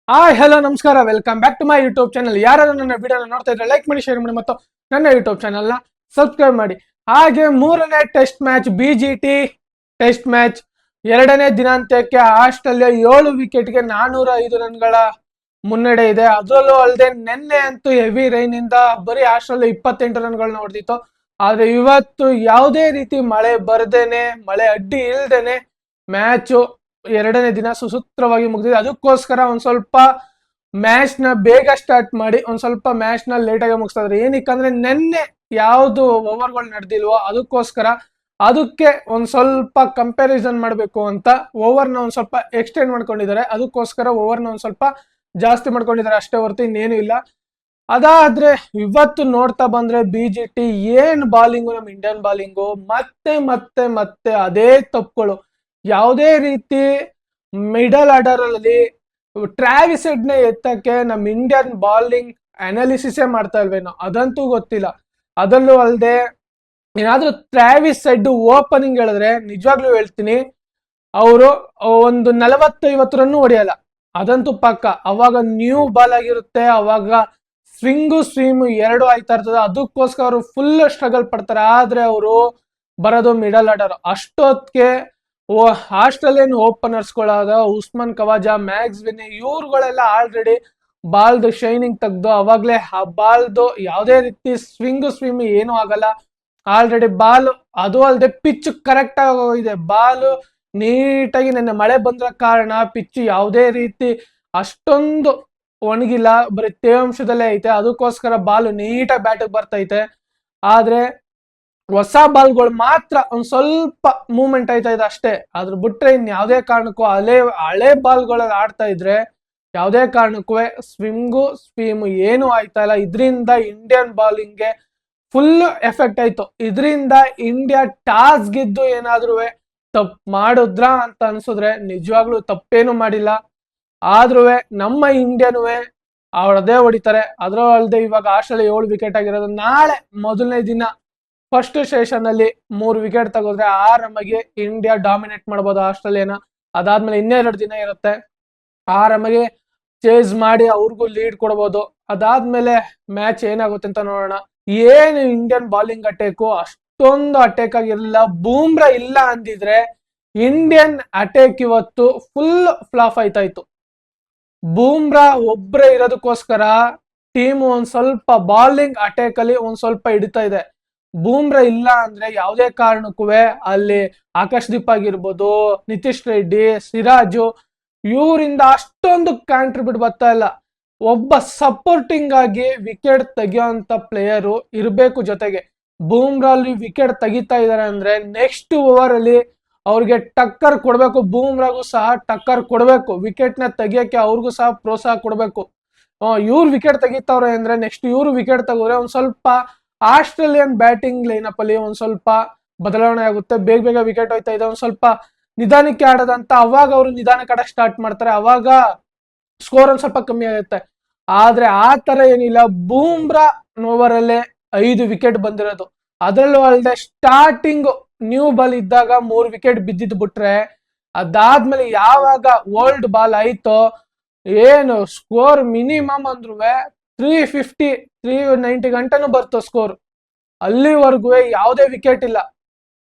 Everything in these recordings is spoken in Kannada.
ಹಲೋ ನಮಸ್ಕಾರ, welcome back to my YouTube channel. ಯಾರು ನನ್ನ ವಿಡಿಯೋನ ನೋಡ್ತಾ ಇದ್ರೆ ಲೈಕ್ ಮಾಡಿ, ಶೇರ್ ಮಾಡಿ ಮತ್ತು ನನ್ನ ಯೂಟ್ಯೂಬ್ ಚಾನಲ್ನ ಸಬ್ಸ್ಕ್ರೈಬ್ ಮಾಡಿ. ಹಾಗೆ ಮೂರನೇ test match BGT test match ಎರಡನೇ ದಿನಾಂತ್ಯಕ್ಕೆ ಆಸ್ಟ್ರೇಲಿಯಾ 7 ವಿಕೆಟ್ಗೆ 405 ರನ್ಗಳ ಮುನ್ನಡೆ ಇದೆ. ಅದರಲ್ಲೂ ಅಲ್ಲದೆ ನಿನ್ನೆ ಅಂತೂ ಹೆವಿ ರೈನ್ ಇಂದ ಬರೀ ಆಸ್ಟ್ರೇಲಿಯಾ 28 ರನ್ಗಳನ್ನ ಹೊಡೆದಿತ್ತು. ಆದ್ರೆ ಇವತ್ತು ಯಾವುದೇ ರೀತಿ ಮಳೆ ಬರ್ದೇನೆ, ಮಳೆ ಅಡ್ಡಿ ಇಲ್ದೇನೆ ಮ್ಯಾಚು ಎರಡನೇ ದಿನ ಸುಸೂತ್ರವಾಗಿ ಮುಗಿದಿದೆ. ಅದಕ್ಕೋಸ್ಕರ ಒಂದ್ ಸ್ವಲ್ಪ ಮ್ಯಾಚ್ ನ ಬೇಗ ಸ್ಟಾರ್ಟ್ ಮಾಡಿ ಒಂದ್ ಸ್ವಲ್ಪ ಮ್ಯಾಚ್ ನ ಲೇಟ್ ಆಗಿ ಮುಗಿಸ್ತಾ ಇದ್ರು. ಏನಕ್ಕಂದ್ರೆ ನಿನ್ನೆ ಯಾವ್ದು ಓವರ್ಗಳು ನಡೆದಿಲ್ವೋ ಅದಕ್ಕೋಸ್ಕರ ಅದಕ್ಕೆ ಒಂದ್ ಸ್ವಲ್ಪ ಕಂಪ್ಯಾರಿಸನ್ ಮಾಡ್ಬೇಕು ಅಂತ ಓವರ್ ನ ಒಂದ್ ಸ್ವಲ್ಪ ಎಕ್ಸ್ಟೆಂಡ್ ಮಾಡ್ಕೊಂಡಿದ್ದಾರೆ. ಅದಕ್ಕೋಸ್ಕರ ಓವರ್ ನ ಒಂದ್ ಸ್ವಲ್ಪ ಜಾಸ್ತಿ ಮಾಡ್ಕೊಂಡಿದ್ದಾರೆ ಅಷ್ಟೇ ಹೊರತು ಇನ್ನೇನು ಇಲ್ಲ. ಅದಾದ್ರೆ ಇವತ್ತು ನೋಡ್ತಾ ಬಂದ್ರೆ BGT ಏನ್ ಬಾಲಿಂಗು, ನಮ್ ಇಂಡಿಯನ್ ಬಾಲಿಂಗು ಮತ್ತೆ ಮತ್ತೆ ಮತ್ತೆ ಅದೇ ತಪ್ಪುಗಳು. ಯಾವುದೇ ರೀತಿ ಮಿಡಲ್ ಆರ್ಡರ್ ಅಲ್ಲಿ ಟ್ರಾವಿಸ್ ಹೆಡ್ ನ ಎತ್ತಕ್ಕೆ ನಮ್ ಇಂಡಿಯನ್ ಬಾಲಿಂಗ್ ಅನಾಲಿಸಿಸೇ ಮಾಡ್ತಾ ಇಲ್ವೇನೋ ಅದಂತೂ ಗೊತ್ತಿಲ್ಲ. ಅದಲ್ಲೂ ಅಲ್ಲದೆ ಏನಾದ್ರೂ ಟ್ರಾವಿಸ್ ಹೆಡ್ ಓಪನಿಂಗ್ ಹೇಳಿದ್ರೆ ನಿಜವಾಗ್ಲೂ ಹೇಳ್ತೀನಿ, ಅವರು ಒಂದು 40-50 ರನ್ ಹೊಡೆಯಲ್ಲ, ಅದಂತೂ ಪಕ್ಕ. ಅವಾಗ ನ್ಯೂ ಬಾಲ್ ಆಗಿರುತ್ತೆ, ಅವಾಗ ಸ್ವಿಂಗು ಎರಡು ಆಯ್ತಾ ಇರ್ತದೆ. ಅದಕ್ಕೋಸ್ಕರ ಅವರು ಫುಲ್ ಸ್ಟ್ರಗಲ್ ಪಡ್ತಾರೆ. ಆದ್ರೆ ಅವರು ಬರೋದು ಮಿಡಲ್ ಆರ್ಡರ್. ಅಷ್ಟೊತ್ತಿಗೆ ಆಸ್ಟ್ರೇಲಿಯನ್ ಓಪನರ್ಸ್ಗಳಾದ ಉಸ್ಮಾನ್ ಖವಾಜಾ, ಮ್ಯಾಕ್ಸ್ವೆನ್ ಇವ್ರುಗಳೆಲ್ಲ ಆಲ್ರೆಡಿ ಬಾಲ್ದು ಶೈನಿಂಗ್ ತೆಗ್ದು ಅವಾಗ್ಲೇ ಆ ಬಾಲ್ದು ಯಾವುದೇ ರೀತಿ ಸ್ವಿಮ್ ಏನೂ ಆಗಲ್ಲ. ಆಲ್ರೆಡಿ ಬಾಲ್, ಅದು ಅಲ್ಲದೆ ಪಿಚ್ ಕರೆಕ್ಟ್ ಆಗಿ ಹೋಗಿದೆ. ಬಾಲ್ ನೀಟಾಗಿ ನನ್ನ ಮಳೆ ಬಂದ್ರ ಕಾರಣ ಪಿಚ್ ಯಾವುದೇ ರೀತಿ ಅಷ್ಟೊಂದು ಒಣಗಿಲ್ಲ, ಬರೀ ತೇವಾಂಶದಲ್ಲೇ ಐತೆ. ಅದಕ್ಕೋಸ್ಕರ ಬಾಲ್ ನೀಟಾಗಿ ಬ್ಯಾಟಿಗೆ ಬರ್ತೈತೆ. ಆದ್ರೆ ಹೊಸ ಬಾಲ್ಗಳು ಮಾತ್ರ ಒಂದ್ ಸ್ವಲ್ಪ ಮೂವ್ಮೆಂಟ್ ಆಯ್ತಾ ಇದೆ ಅಷ್ಟೇ. ಅದ್ರ ಬಿಟ್ರೆ ಇನ್ ಯಾವುದೇ ಕಾರಣಕ್ಕೂ ಹಳೆ ಬಾಲ್ಗಳಲ್ಲಿ ಆಡ್ತಾ ಇದ್ರೆ ಯಾವುದೇ ಕಾರಣಕ್ಕೂ ಸ್ವಿಮ್ ಏನು ಆಯ್ತಾ ಇಲ್ಲ. ಇದರಿಂದ ಇಂಡಿಯನ್ ಬಾಲಿಂಗ್ಗೆ ಫುಲ್ ಎಫೆಕ್ಟ್ ಆಯ್ತು. ಇದರಿಂದ ಇಂಡಿಯಾ ಟಾಸ್ ಗೆದ್ದು ಏನಾದ್ರೂ ತಪ್ಪು ಮಾಡಿದ್ರ ಅಂತ ಅನ್ಸಿದ್ರೆ ನಿಜವಾಗ್ಲೂ ತಪ್ಪೇನು ಮಾಡಿಲ್ಲ. ಆದ್ರೂ ನಮ್ಮ ಇಂಡಿಯನ್ ಅವ್ರದೇ ಹೊಡಿತಾರೆ. ಅದ್ರಲ್ಲದೆ ಇವಾಗ ಆಸ್ಟ್ರೇಲಿಯಾ 7 ವಿಕೆಟ್ ಆಗಿರೋದು. ನಾಳೆ ಮೊದಲನೇ ದಿನ ಫಸ್ಟ್ ಸೆಷನ್ ಅಲ್ಲಿ 3 ವಿಕೆಟ್ ತಗೋದ್ರೆ ಆರಾಮಾಗಿ ಇಂಡಿಯಾ ಡಾಮಿನೇಟ್ ಮಾಡ್ಬೋದು ಆಸ್ಟ್ರೇಲಿಯಾನ. ಅದಾದ್ಮೇಲೆ 2 ದಿನ ಇರುತ್ತೆ, ಆರಾಮಾಗಿ ಚೇಸ್ ಮಾಡಿ ಅವ್ರಿಗೂ ಲೀಡ್ ಕೊಡ್ಬೋದು. ಅದಾದ್ಮೇಲೆ ಮ್ಯಾಚ್ ಏನಾಗುತ್ತೆ ಅಂತ ನೋಡೋಣ. ಏನು ಇಂಡಿಯನ್ ಬಾಲಿಂಗ್ ಅಟ್ಯಾಕು ಅಷ್ಟೊಂದು ಅಟ್ಯಾಕ್ ಆಗಿರಲಿಲ್ಲ. ಬೂಮ್ರಾ ಇಲ್ಲ ಅಂದಿದ್ರೆ ಇಂಡಿಯನ್ ಅಟ್ಯಾಕ್ ಇವತ್ತು ಫುಲ್ ಫ್ಲಾಪ್ ಆಯ್ತಾ ಇತ್ತು. ಬೂಮ್ರಾ ಒಬ್ರೇ ಇರೋದಕ್ಕೋಸ್ಕರ ಟೀಮ್ ಒಂದ್ ಸ್ವಲ್ಪ ಬಾಲಿಂಗ್ ಅಟ್ಯಾಕ್ ಅಲ್ಲಿ ಒಂದ್ ಸ್ವಲ್ಪ ಹಿಡಿತಾ ಇದೆ. ಬೂಮ್ರಾ ಇಲ್ಲ ಅಂದ್ರೆ ಯಾವುದೇ ಕಾರಣಕ್ಕೂ ಅಲ್ಲಿ ಆಕಾಶ್ದೀಪ್ ಆಗಿರ್ಬೋದು, ನಿತೀಶ್ ರೆಡ್ಡಿ, ಸಿರಾಜು ಇವರಿಂದ ಅಷ್ಟೊಂದು ಕಾಂಟ್ರಿಬ್ಯೂಟ್ ಬರ್ತಾ ಇಲ್ಲ. ಒಬ್ಬ ಸಪೋರ್ಟಿಂಗ್ ಆಗಿ ವಿಕೆಟ್ ತೆಗಿಯೋಂತ ಪ್ಲೇಯರು ಇರಬೇಕು ಜೊತೆಗೆ. ಬೂಮ್ರಾ ಅಲ್ಲಿ ವಿಕೆಟ್ ತೆಗಿತಾ ಇದಾರೆ ಅಂದ್ರೆ ನೆಕ್ಸ್ಟ್ ಓವರ್ ಅಲ್ಲಿ ಅವ್ರಿಗೆ ಟಕ್ಕರ್ ಕೊಡ್ಬೇಕು. ಬೂಮ್ರಾಗೂ ಸಹ ಟಕ್ಕರ್ ಕೊಡ್ಬೇಕು. ವಿಕೆಟ್ ನ ತೆಗಿಯಕ್ಕೆ ಅವ್ರಿಗೂ ಸಹ ಪ್ರೋತ್ಸಾಹ ಕೊಡ್ಬೇಕು. ಇವ್ರು ವಿಕೆಟ್ ತೆಗಿತಾವ್ರೆ ಅಂದ್ರೆ ನೆಕ್ಸ್ಟ್ ಇವ್ರು ವಿಕೆಟ್ ತೆಗೆದ್ರೆ ಒಂದ್ ಸ್ವಲ್ಪ ಆಸ್ಟ್ರೇಲಿಯನ್ ಬ್ಯಾಟಿಂಗ್ ಲೈನಪ್ ಅಲ್ಲಿ ಒಂದ್ ಸ್ವಲ್ಪ ಬದಲಾವಣೆ ಆಗುತ್ತೆ. ಬೇಗ ಬೇಗ ವಿಕೆಟ್ ಹೋಯ್ತಾ ಇದೆ. ಒಂದ್ ಸ್ವಲ್ಪ ನಿಧಾನಕ್ಕೆ ಆಡೋದಂತ ಅವಾಗ ಅವರು ನಿಧಾನಕ್ಕೆ ಆಡಕ್ ಸ್ಟಾರ್ಟ್ ಮಾಡ್ತಾರೆ. ಅವಾಗ ಸ್ಕೋರ್ ಒಂದ್ ಸ್ವಲ್ಪ ಕಮ್ಮಿ ಆಗುತ್ತೆ. ಆದ್ರೆ ಆ ತರ ಏನಿಲ್ಲ. ಬೂಮ್ರಾ ಓವರ್ ಅಲ್ಲೇ 5 ವಿಕೆಟ್ ಬಂದಿರೋದು. ಅದರಲ್ಲೂ ಅಲ್ಲದೆ ಸ್ಟಾರ್ಟಿಂಗ್ ನ್ಯೂ ಬಾಲ್ ಇದ್ದಾಗ 3 ವಿಕೆಟ್ ಬಿದ್ದಿದ್ ಬಿಟ್ರೆ ಅದಾದ್ಮೇಲೆ ಯಾವಾಗ ಓಲ್ಡ್ ಬಾಲ್ ಆಯ್ತೋ ಏನು ಸ್ಕೋರ್ ಮಿನಿಮಮ್ ಅಂದ್ರೂ 350 390 ಗಂಟನೂ ಬರ್ತು ಸ್ಕೋರ್. ಅಲ್ಲಿವರೆಗೂ ಯಾವುದೇ ವಿಕೆಟ್ ಇಲ್ಲ.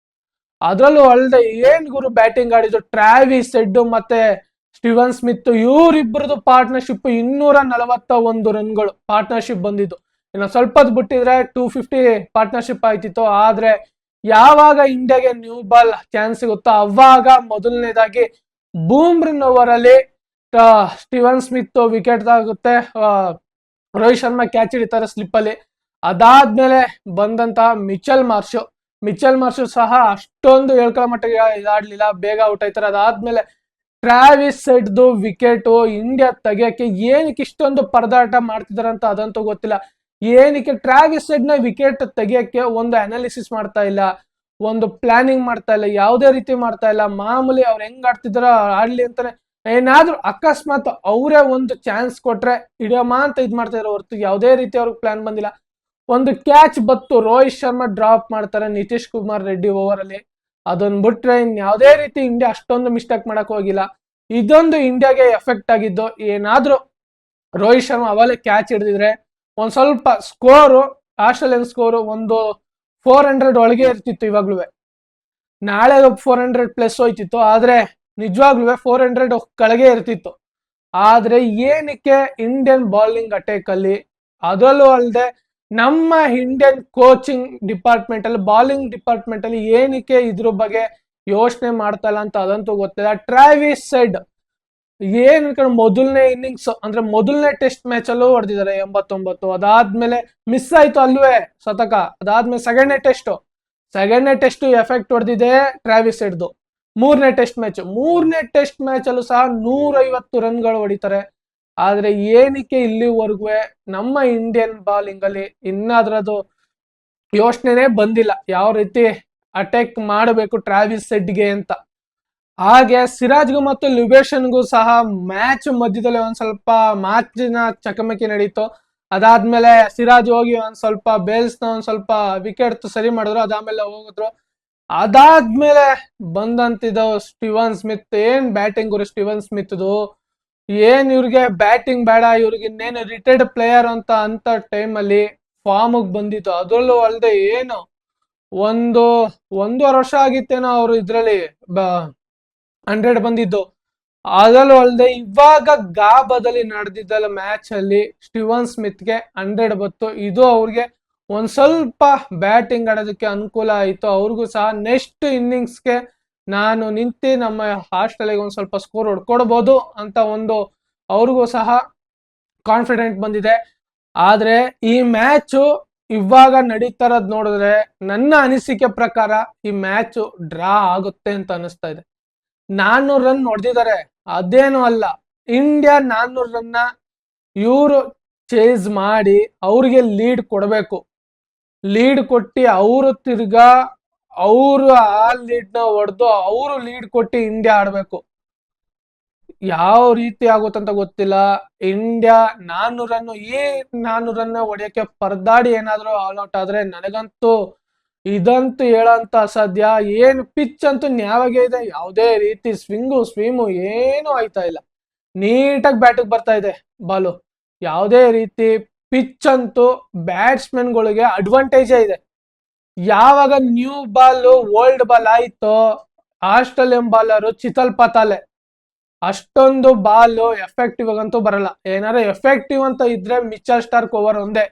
ಅದ್ರಲ್ಲೂ ಅಲ್ಲದೆ ಏನ್ ಗುರು ಬ್ಯಾಟಿಂಗ್ ಆಡಿದ್ರು ಟ್ರಾವಿಸ್ ಹೆಡ್ ಮತ್ತೆ ಸ್ಟೀವನ್ ಸ್ಮಿತ್ ಇವರಿಬ್ಬರದು ಪಾರ್ಟ್ನರ್ಶಿಪ್ 241 ರನ್ಗಳು ಪಾರ್ಟ್ನರ್ಶಿಪ್ ಬಂದಿದ್ದು. ಇನ್ನು ಸ್ವಲ್ಪ ಬಿಟ್ಟಿದ್ರೆ 250 ಪಾರ್ಟ್ನರ್ಶಿಪ್ ಆಯ್ತಿತ್ತು. ಆದ್ರೆ ಯಾವಾಗ ಇಂಡಿಯಾಗೆ ನ್ಯೂ ಬಾಲ್ ಚಾನ್ಸ್ ಸಿಗುತ್ತೋ ಅವಾಗ ಮೊದಲನೇದಾಗಿ ಬೂಮ್ರನ್ ಓವರ್ ಅಲ್ಲಿ ಸ್ಟೀವನ್ ಸ್ಮಿತ್ ವಿಕೆಟ್ ಆಗುತ್ತೆ, ರೋಹಿತ್ ಶರ್ಮಾ ಕ್ಯಾಚ್ ಹಿಡಿತಾರೆ ಸ್ಲಿಪ್ ಅಲ್ಲಿ. ಅದಾದ್ಮೇಲೆ ಬಂದಂತಹ ಮಿಚೆಲ್ ಮಾರ್ಷು ಸಹ ಅಷ್ಟೊಂದು ಹೇಳ್ಕೊಳ್ಳೋ ಮಟ್ಟಿಗೆ ಇದಾಡ್ಲಿಲ್ಲ, ಬೇಗ ಔಟ್ ಆಯ್ತಾರೆ. ಅದಾದ್ಮೇಲೆ ಟ್ರಾವಿಸ್ ಹೆಡ್ದು ವಿಕೆಟ್ ಇಂಡಿಯಾ ತೆಗಿಯಕ್ಕೆ ಏನಕ್ಕೆ ಇಷ್ಟೊಂದು ಪರದಾಟ ಮಾಡ್ತಿದಾರೆ ಅಂತ ಅದಂತೂ ಗೊತ್ತಿಲ್ಲ. ಏನಕ್ಕೆ ಟ್ರಾವಿಸ್ ಹೆಡ್ ನ ವಿಕೆಟ್ ತೆಗಿಯಕ್ಕೆ ಒಂದು ಅನಾಲಿಸಿಸ್ ಮಾಡ್ತಾ ಇಲ್ಲ, ಒಂದು ಪ್ಲಾನಿಂಗ್ ಮಾಡ್ತಾ ಇಲ್ಲ, ಯಾವುದೇ ರೀತಿ ಮಾಡ್ತಾ ಇಲ್ಲ. ಮಾಮೂಲಿ ಅವ್ರು ಹೆಂಗ್ ಆಡ್ತಿದಾರ ಆಡ್ಲಿ ಅಂತಾನೆ. ಏನಾದ್ರೂ ಅಕಸ್ಮಾತ್ ಅವರೇ ಒಂದು ಚಾನ್ಸ್ ಕೊಟ್ರೆ ಹಿಡಿಯಮ್ಮ ಅಂತ ಇದ್ ಮಾಡ್ತಾ ಇರೋ ಹೊರತು ಯಾವುದೇ ರೀತಿ ಅವ್ರಿಗೆ ಪ್ಲಾನ್ ಬಂದಿಲ್ಲ. ಒಂದು ಕ್ಯಾಚ್ ಬತ್ತು, ರೋಹಿತ್ ಶರ್ಮಾ ಡ್ರಾಪ್ ಮಾಡ್ತಾರೆ ನಿತೀಶ್ ಕುಮಾರ್ ರೆಡ್ಡಿ ಓವರ್ ಅಲ್ಲಿ. ಅದನ್ನ ಬಿಟ್ರೆ ಇನ್ ಯಾವುದೇ ರೀತಿ ಇಂಡಿಯಾ ಅಷ್ಟೊಂದು ಮಿಸ್ಟೇಕ್ ಮಾಡಕ್ ಹೋಗಿಲ್ಲ. ಇದೊಂದು ಇಂಡಿಯಾಗೆ ಎಫೆಕ್ಟ್ ಆಗಿದ್ದು. ಏನಾದ್ರೂ ರೋಹಿತ್ ಶರ್ಮಾ ಅವಲೇ ಕ್ಯಾಚ್ ಹಿಡಿದಿದ್ರೆ ಒಂದ್ ಸ್ವಲ್ಪ ಸ್ಕೋರು, ಆಸ್ಟ್ರೇಲಿಯನ್ ಸ್ಕೋರು ಒಂದು 400 ಒಳಗೆ ಇರ್ತಿತ್ತು. ಇವಾಗ್ಲೂ ನಾಳೆ 400+ ಹೋಯ್ತಿತ್ತು, ಆದ್ರೆ ನಿಜವಾಗ್ಲೂ 400 ಕೆಳಗೆ ಇರ್ತಿತ್ತು. ಆದ್ರೆ ಏನಕ್ಕೆ ಇಂಡಿಯನ್ ಬೌಲಿಂಗ್ ಅಟ್ಯಾಕ್ ಅಲ್ಲಿ, ಅದರಲ್ಲೂ ಅಲ್ಲದೆ ನಮ್ಮ ಇಂಡಿಯನ್ ಕೋಚಿಂಗ್ ಡಿಪಾರ್ಟ್ಮೆಂಟ್ ಅಲ್ಲಿ, ಬೌಲಿಂಗ್ ಡಿಪಾರ್ಟ್ಮೆಂಟ್ ಅಲ್ಲಿ ಏನಕ್ಕೆ ಇದ್ರ ಬಗ್ಗೆ ಯೋಚನೆ ಮಾಡ್ತಾ ಇಲ್ಲ ಅಂತ ಅದಂತೂ ಗೊತ್ತಿಲ್ಲ. ಟ್ರಾವಿಸ್ ಹೆಡ್ ಏನ್ ಮೊದಲನೇ ಇನ್ನಿಂಗ್ಸ್ ಅಂದ್ರೆ ಮೊದಲನೇ ಟೆಸ್ಟ್ ಮ್ಯಾಚ್ ಅಲ್ಲೂ ಹೊಡೆದಿದ್ದಾರೆ 89. ಅದಾದ್ಮೇಲೆ ಮಿಸ್ ಆಯ್ತು ಅಲ್ವೇ ಶತಕ. ಅದಾದ್ಮೇಲೆ ಸೆಕೆಂಡ್ನೇ ಟೆಸ್ಟ್ ಎಫೆಕ್ಟ್ ಹೊಡೆದಿದೆ ಟ್ರಾವಿಸ್ ಹೆಡ್ದು. ಮೂರನೇ ಟೆಸ್ಟ್ ಮ್ಯಾಚ್ ಅಲ್ಲೂ ಸಹ 150 ರನ್ಗಳು ಹೊಡಿತಾರೆ. ಆದ್ರೆ ಏನಕ್ಕೆ ಇಲ್ಲಿವರೆಗೂ ನಮ್ಮ ಇಂಡಿಯನ್ ಬೌಲಿಂಗ್ ಅಲ್ಲಿ ಇನ್ನಾದ್ರದ್ದು ಯೋಚನೆನೇ ಬಂದಿಲ್ಲ, ಯಾವ ರೀತಿ ಅಟ್ಯಾಕ್ ಮಾಡಬೇಕು ಟ್ರಾವಿಸ್ ಹೆಡ್ಗೆ ಅಂತ. ಹಾಗೆ ಸಿರಾಜ್ಗೂ ಮತ್ತು ಲಿಬೇಷನ್ಗೂ ಸಹ ಮ್ಯಾಚ್ ಮಧ್ಯದಲ್ಲಿ ಒಂದ್ ಸ್ವಲ್ಪ ಮಾತಿನ ಚಕಮಕಿ ನಡೀತು. ಅದಾದ್ಮೇಲೆ ಸಿರಾಜ್ ಹೋಗಿ ಒಂದ್ ಸ್ವಲ್ಪ ಬೇಲ್ಸ್ನ ಒಂದ್ ಸ್ವಲ್ಪ ವಿಕೆಟ್ ಸರಿ ಮಾಡಿದ್ರು, ಅದಾದ್ಮೇಲೆ ಹೋಗಿದ್ರು. ಅದಾದ್ಮೇಲೆ ಬಂದಂತಿದ್ದು ಸ್ಟೀವನ್ ಸ್ಮಿತ್. ಏನ್ ಬ್ಯಾಟಿಂಗ್ ಗುರು ಸ್ಟೀವನ್ ಸ್ಮಿತ್ದು, ಏನ್ ಇವ್ರಿಗೆ ಬ್ಯಾಟಿಂಗ್ ಬೇಡ, ಇವ್ರಿಗೆ ಇನ್ನೇನು ರಿಟೈರ್ಡ್ ಪ್ಲೇಯರ್ ಅಂತ ಟೈಮಲ್ಲಿ ಫಾರ್ಮ್ಗೆ ಬಂದಿತ್ತು. ಅದರಲ್ಲೂ ಅಲ್ಲದೆ ಏನು ಒಂದೂವರೆ ವರ್ಷ ಆಗಿತ್ತೇನೋ ಅವ್ರು ಇದ್ರಲ್ಲಿ 100 ಬಂದಿದ್ದು. ಅದರಲ್ಲೂ ಅಲ್ಲದೆ ಇವಾಗ ಗಾಬಾದಲ್ಲಿ ನಡೆದಿದ್ದಲ್ಲ ಮ್ಯಾಚ್ ಅಲ್ಲಿ ಸ್ಟೀವನ್ ಸ್ಮಿತ್ಗೆ 100 ಬತ್ತು. ಇದು ಅವ್ರಿಗೆ ಒಂದ್ ಸ್ವಲ್ಪ ಬ್ಯಾಟಿಂಗ್ ಆಡೋದಕ್ಕೆ ಅನುಕೂಲ ಆಯಿತು. ಅವ್ರಿಗೂ ಸಹ ನೆಕ್ಸ್ಟ್ ಇನ್ನಿಂಗ್ಸ್ಗೆ ನಾನು ನಿಂತು ನಮ್ಮ ಆಸ್ಟ್ರೇಲಿಯಾಗೆ ಒಂದ್ ಸ್ವಲ್ಪ ಸ್ಕೋರ್ ಹೊಡ್ಕೊಡ್ಬೋದು ಅಂತ ಒಂದು ಅವ್ರಿಗೂ ಸಹ ಕಾನ್ಫಿಡೆಂಟ್ ಬಂದಿದೆ. ಆದ್ರೆ ಈ ಮ್ಯಾಚ್ ಇವಾಗ ನಡೀತಾರದ್ ನೋಡಿದ್ರೆ ನನ್ನ ಅನಿಸಿಕೆ ಪ್ರಕಾರ ಈ ಮ್ಯಾಚ್ ಡ್ರಾ ಆಗುತ್ತೆ ಅಂತ ಅನಿಸ್ತಾ ಇದೆ. 400 ರನ್ ಹೊಡೆದಿದ್ದಾರೆ, ಅದೇನು ಅಲ್ಲ. ಇಂಡಿಯಾ 400 ರನ್ನ ಇವರು ಚೇಸ್ ಮಾಡಿ ಅವ್ರಿಗೆ ಲೀಡ್ ಕೊಡಬೇಕು. ಲೀಡ್ ಕೊಟ್ಟು ಅವರು ತಿರ್ಗಾ ಅವರು ಆ ಲೀಡ್ ನ ಹೊಡೆದು ಅವರು ಲೀಡ್ ಕೊಟ್ಟು ಇಂಡಿಯಾ ಆಡ್ಬೇಕು. ಯಾವ ರೀತಿ ಆಗುತ್ತಂತ ಗೊತ್ತಿಲ್ಲ. ಇಂಡಿಯಾ 400 ರನ್, ಈ 400 ರನ್ ಹೊಡೆಯಕ್ಕೆ ಪರದಾಡಿ ಏನಾದ್ರು ಆಲ್ ಔಟ್ ಆದ್ರೆ ನನಗಂತೂ ಇದಂತೂ ಹೇಳಂತ ಅಸಾಧ್ಯ. ಏನು ಪಿಚ್ ಅಂತೂ ನ್ಯಾವಾಗೆ ಇದೆ, ಯಾವುದೇ ರೀತಿ ಸ್ವೀಮು ಏನು ಆಯ್ತಾ ಇಲ್ಲ. ನೀಟಾಗಿ ಬ್ಯಾಟಿಗೆ ಬರ್ತಾ ಇದೆ ಬಾಲು. ಯಾವುದೇ ರೀತಿ ಪಿಚ್ ಅಂತೂ ಬ್ಯಾಟ್ಸ್ಮನ್ಗಳಿಗೆ ಅಡ್ವಾಂಟೇಜೇ ಇದೆ. ಯಾವಾಗ ನ್ಯೂ ಬಾಲ್ ಓಲ್ಡ್ ಬಾಲ್ ಆಯ್ತೋ ಆಸ್ಟ್ರೇಲಿಯನ್ ಬಾಲರು ಚಿತಲ್ ಪತಾಲೆ. ಅಷ್ಟೊಂದು ಬಾಲ್ ಎಫೆಕ್ಟಿವ್ ಆಗಂತೂ ಬರಲ್ಲ. ಏನಾರ ಎಫೆಕ್ಟಿವ್ ಅಂತ ಇದ್ರೆ ಮಿಚೆಲ್ ಸ್ಟಾರ್ಕ್ ಓವರ್ ಒಂದೇ.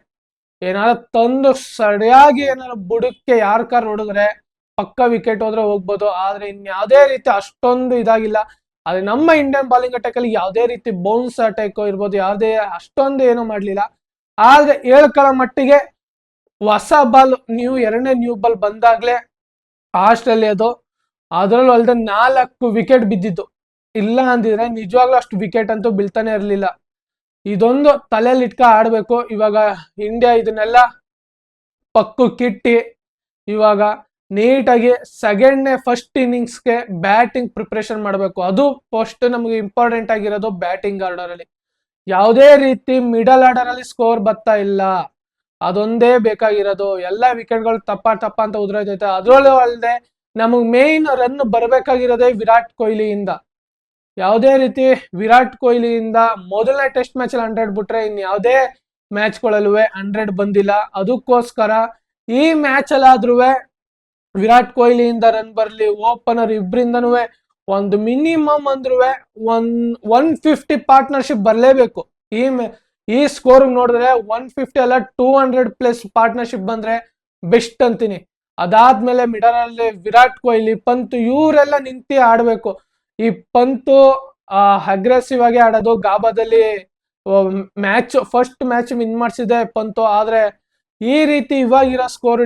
ಏನಾರ ತಂದು ಸರಿಯಾಗಿ ಏನಾರ ಬುಡಕ್ಕೆ ಯಾರ್ಕಾರ್ ಹೊಡೆದ್ರೆ ಪಕ್ಕ ವಿಕೆಟ್ ಹೋದ್ರೆ ಹೋಗ್ಬೋದು. ಆದ್ರೆ ಇನ್ಯಾವುದೇ ರೀತಿ ಅಷ್ಟೊಂದು ಇದಾಗಿಲ್ಲ. ಆದ್ರೆ ನಮ್ಮ ಇಂಡಿಯನ್ ಬಾಲಿಂಗ್ ಅಟ್ಯಾಕ್ ಅಲ್ಲಿ ಯಾವುದೇ ರೀತಿ ಬೌನ್ಸ್ ಅಟ್ಯಾಕ್ ಇರ್ಬೋದು, ಯಾವುದೇ ಅಷ್ಟೊಂದು ಏನೂ ಮಾಡ್ಲಿಲ್ಲ. ಆದ್ರೆ ಹೇಳ್ಕೊಳ್ಳೋ ಮಟ್ಟಿಗೆ ಹೊಸ ಬಾಲ್ ಎರಡನೇ ನ್ಯೂ ಬಾಲ್ ಬಂದಾಗ್ಲೇ ಆಸ್ಟ್ರೇಲಿಯಾದು, ಅದರಲ್ಲೂ ಅಲ್ಲದೆ 4 ವಿಕೆಟ್ ಬಿದ್ದಿತ್ತು. ಇಲ್ಲ ಅಂದಿದ್ರೆ ನಿಜವಾಗ್ಲೂ ಅಷ್ಟು ವಿಕೆಟ್ ಅಂತೂ ಬೀಳ್ತಾನೆ ಇರ್ಲಿಲ್ಲ. ಇದೊಂದು ತಲೆಯಲ್ಲಿ ಆಡ್ಬೇಕು. ಇವಾಗ ಇಂಡಿಯಾ ಇದನ್ನೆಲ್ಲ ಪಕ್ಕು ಕಿಟ್ಟಿ ಇವಾಗ ನೀಟಾಗಿ ಫಸ್ಟ್ ಇನ್ನಿಂಗ್ಸ್ಗೆ ಬ್ಯಾಟಿಂಗ್ ಪ್ರಿಪರೇಷನ್ ಮಾಡಬೇಕು. ಅದು ಫಸ್ಟ್ ನಮಗೆ ಇಂಪಾರ್ಟೆಂಟ್ ಆಗಿರೋದು ಬ್ಯಾಟಿಂಗ್ ಆರ್ಡರ್ ಅಲ್ಲಿ. ಯಾವುದೇ ರೀತಿ ಮಿಡಲ್ ಆರ್ಡರ್ ಅಲ್ಲಿ ಸ್ಕೋರ್ ಬರ್ತಾ ಇಲ್ಲ, ಅದೊಂದೇ ಬೇಕಾಗಿರೋದು. ಎಲ್ಲ ವಿಕೆಟ್ಗಳು ತಪ್ಪ ಅಂತ ಉದುರೈತೈತೆ. ಅದರಲ್ಲೂ ಅಲ್ಲದೆ ನಮಗ್ ಮೇನ್ ರನ್ ಬರ್ಬೇಕಾಗಿರೋದೇ ವಿರಾಟ್ ಕೊಹ್ಲಿಯಿಂದ. ಯಾವುದೇ ರೀತಿ ವಿರಾಟ್ ಕೊಹ್ಲಿಯಿಂದ ಮೊದಲನೇ ಟೆಸ್ಟ್ ಮ್ಯಾಚ್ ಅಲ್ಲಿ 100 ಬಿಟ್ರೆ ಇನ್ ಯಾವುದೇ ಮ್ಯಾಚ್ಗಳಲ್ಲೂ 100 ಬಂದಿಲ್ಲ. ಅದಕ್ಕೋಸ್ಕರ ಈ ಮ್ಯಾಚ್ ಅಲ್ಲಾದ್ರೂ ವಿರಾಟ್ ಕೊಹ್ಲಿಯಿಂದ ರನ್ ಬರ್ಲಿ, ಓಪನರ್ ಇಬ್ರಿಂದನೂ ಒಂದು ಮಿನಿಮಮ್ ಅಂದ್ರೂ 150 ಪಾರ್ಟ್ನರ್ಶಿಪ್ ಬರ್ಲೇಬೇಕು. ಈ ಸ್ಕೋರ್ ನೋಡಿದ್ರೆ 150 ಅಲ್ಲ 200+ ಪಾರ್ಟ್ನರ್ಶಿಪ್ ಬಂದ್ರೆ ಬೆಸ್ಟ್ ಅಂತೀನಿ. ಅದಾದ್ಮೇಲೆ ಮಿಡಲ್ ಅಲ್ಲಿ ವಿರಾಟ್ ಕೊಹ್ಲಿ, ಪಂತ್ ಇವರೆಲ್ಲ ನಿಂತಿ ಆಡ್ಬೇಕು. ಈ ಪಂತು ಅಗ್ರೆಸಿವ್ ಆಗಿ ಆಡೋದು. ಗಾಬಾದಲ್ಲಿ ಫಸ್ಟ್ ಮ್ಯಾಚ್ ವಿನ್ ಮಾಡಿಸಿದೆ ಪಂತು. ಆದ್ರೆ ಈ ರೀತಿ ಇವಾಗಿರೋ ಸ್ಕೋರ್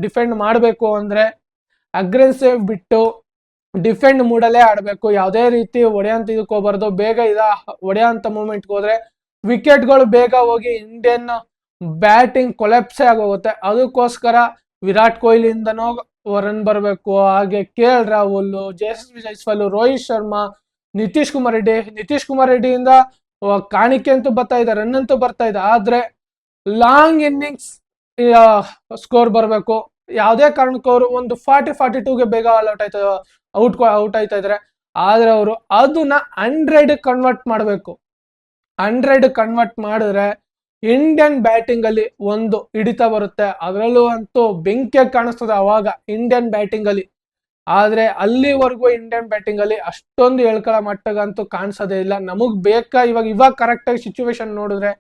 ಡಿಫೆಂಡ್ ಮಾಡಬೇಕು ಅಂದ್ರೆ ಅಗ್ರೆಸಿವ್ ಬಿಟ್ಟು ಡಿಫೆಂಡ್ ಮೂಡಲ್ಲೇ ಆಡಬೇಕು. ಯಾವುದೇ ರೀತಿ ಹೊಡೆಯಂತ ಇದಕ್ಕೆ ಹೋಗ್ಬಾರ್ದು. ಬೇಗ ಹೊಡೆಯಂತ ಮೂಮೆಂಟ್ಗೆ ಹೋದ್ರೆ ವಿಕೆಟ್ಗಳು ಬೇಗ ಹೋಗಿ ಇಂಡಿಯನ್ ಬ್ಯಾಟಿಂಗ್ ಕೊಲೆಪ್ಸೆ ಆಗೋಗುತ್ತೆ. ಅದಕ್ಕೋಸ್ಕರ ವಿರಾಟ್ ಕೊಹ್ಲಿಯಿಂದನೂ ರನ್ ಬರಬೇಕು. ಹಾಗೆ KL ರಾಹುಲ್, ಯಶಸ್ವಿ ಜೈಸ್ವಾಲ್, ರೋಹಿತ್ ಶರ್ಮಾ, ನಿತೀಶ್ ಕುಮಾರ್ ರೆಡ್ಡಿಯಿಂದ ಕಾಣಿಕೆ ಅಂತೂ ಬರ್ತಾ ಇದೆ, ರನ್ ಅಂತೂ ಬರ್ತಾ ಇದೆ. ಆದ್ರೆ ಲಾಂಗ್ ಇನ್ನಿಂಗ್ಸ್ ಸ್ಕೋರ್ ಬರಬೇಕು. ಯಾವುದೇ ಕಾರಣಕ್ಕೂ ಅವರು ಒಂದು 40-42ಗೆ ಬೇಗ ಔಟ್ ಆಯ್ತಾ ಇದಾರೆ. ಆದ್ರೆ ಅವರು ಅದನ್ನ 100 ಕನ್ವರ್ಟ್ ಮಾಡಬೇಕು. 100 ಕನ್ವರ್ಟ್ ಮಾಡಿದ್ರೆ ಇಂಡಿಯನ್ ಬ್ಯಾಟಿಂಗ್ ಅಲ್ಲಿ ಒಂದು ಹಿಡಿತ ಬರುತ್ತೆ. ಅದರಲ್ಲೂ ಅಂತೂ ಬೆಂಕಿ ಕಾಣಿಸ್ತದೆ ಅವಾಗ ಇಂಡಿಯನ್ ಬ್ಯಾಟಿಂಗ್ ಅಲ್ಲಿ. ಆದ್ರೆ ಅಲ್ಲಿವರೆಗೂ ಇಂಡಿಯನ್ ಬ್ಯಾಟಿಂಗ್ ಅಲ್ಲಿ ಅಷ್ಟೊಂದು ಹೇಳ್ಕೊಳ್ಳೋ ಮಟ್ಟಗಂತೂ ಕಾಣಿಸೋದೇ ಇಲ್ಲ. ನಮಗ್ ಬೇಕಾ ಇವಾಗ ಕರೆಕ್ಟ್ ಆಗಿ ಸಿಚುವೇಶನ್ ನೋಡಿದ್ರೆ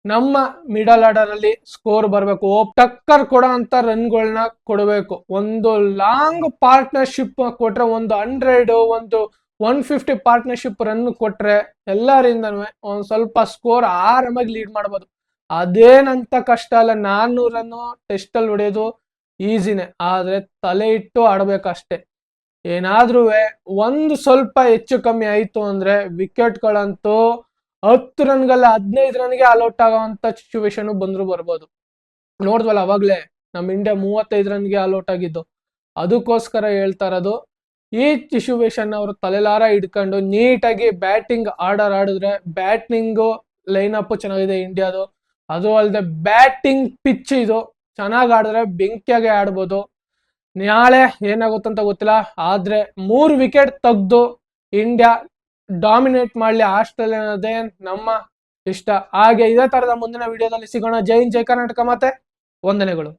ನಮ್ಮ ಮಿಡಲ್ ಆರ್ಡರ್ ಅಲ್ಲಿ ಸ್ಕೋರ್ ಬರಬೇಕು, ಟಕ್ಕರ್ ಕೊಡೋ ಅಂತ ರನ್ಗಳನ್ನ ಕೊಡಬೇಕು. ಒಂದು ಲಾಂಗ್ ಪಾರ್ಟ್ನರ್ಶಿಪ್ ಕೊಟ್ರೆ, ಒಂದು 100 ಒಂದು 150 ಪಾರ್ಟ್ನರ್ಶಿಪ್ ರನ್ ಕೊಟ್ರೆ ಎಲ್ಲರಿಂದನೂ ಒಂದ್ ಸ್ವಲ್ಪ ಸ್ಕೋರ್ ಆರಾಮಾಗಿ ಲೀಡ್ ಮಾಡ್ಬೋದು. ಅದೇನಂತ ಕಷ್ಟ ಅಲ್ಲ, 400 ರನ್ನು ಟೆಸ್ಟ್ ಅಲ್ಲಿ ಹೊಡೆಯೋದು ಈಸಿನೇ, ಆದ್ರೆ ತಲೆ ಇಟ್ಟು ಆಡ್ಬೇಕಷ್ಟೇ. ಏನಾದ್ರೂ ಒಂದು ಸ್ವಲ್ಪ ಹೆಚ್ಚು ಕಮ್ಮಿ ಆಯ್ತು ಅಂದ್ರೆ ವಿಕೆಟ್ಗಳಂತೂ 10 ರನ್ಗಲ್ಲ 15 ರನ್ಗೆ ಆಲ್ಔಟ್ ಆಗೋಂತ ಸಿಚುವೇಶನ್ ಬಂದ್ರು ಬರ್ಬೋದು. ನೋಡಿದ್ವಲ್ಲ ಅವಾಗ್ಲೇ ನಮ್ ಇಂಡಿಯಾ 35 ರನ್ಗೆ ಆಲ್ಔಟ್ ಆಗಿದ್ದು. ಅದಕ್ಕೋಸ್ಕರ ಹೇಳ್ತಾ ಇರೋದು, ಈ ಸಿಚುವೇಶನ್ ಅವರು ತಲೆಲಾರ ಹಿಡ್ಕೊಂಡು ನೀಟಾಗಿ ಬ್ಯಾಟಿಂಗ್ ಆರ್ಡರ್ ಆಡಿದ್ರೆ, ಬ್ಯಾಟಿಂಗು ಲೈನ್ ಅಪ್ ಚೆನ್ನಾಗಿದೆ ಇಂಡಿಯಾದು, ಅದು ಅಲ್ಲದೆ ಬ್ಯಾಟಿಂಗ್ ಪಿಚ್ ಇದು ಚೆನ್ನಾಗಿ ಆಡಿದ್ರೆ ಬೆಂಕಿಯಾಗೆ ಆಡ್ಬೋದು. ನಾಳೆ ಏನಾಗುತ್ತಂತ ಗೊತ್ತಿಲ್ಲ, ಆದ್ರೆ 3 ವಿಕೆಟ್ ತೆಗ್ದು ಇಂಡಿಯಾ ಡಾಮಿನೇಟ್ ಮಾಡ್ಲಿ ಆಸ್ಟ್ರೇಲಿಯಾ ಅನ್ನೋದೇ ನಮ್ಮ ಇಷ್ಟ. ಹಾಗೆ ಇದೇ ತರದ ಮುಂದಿನ ವಿಡಿಯೋದಲ್ಲಿ ಸಿಗೋಣ. ಜೈ ಹಿಂದ್, ಜೈ ಕರ್ನಾಟಕ, ಮತ್ತೆ ವಂದನೆಗಳು.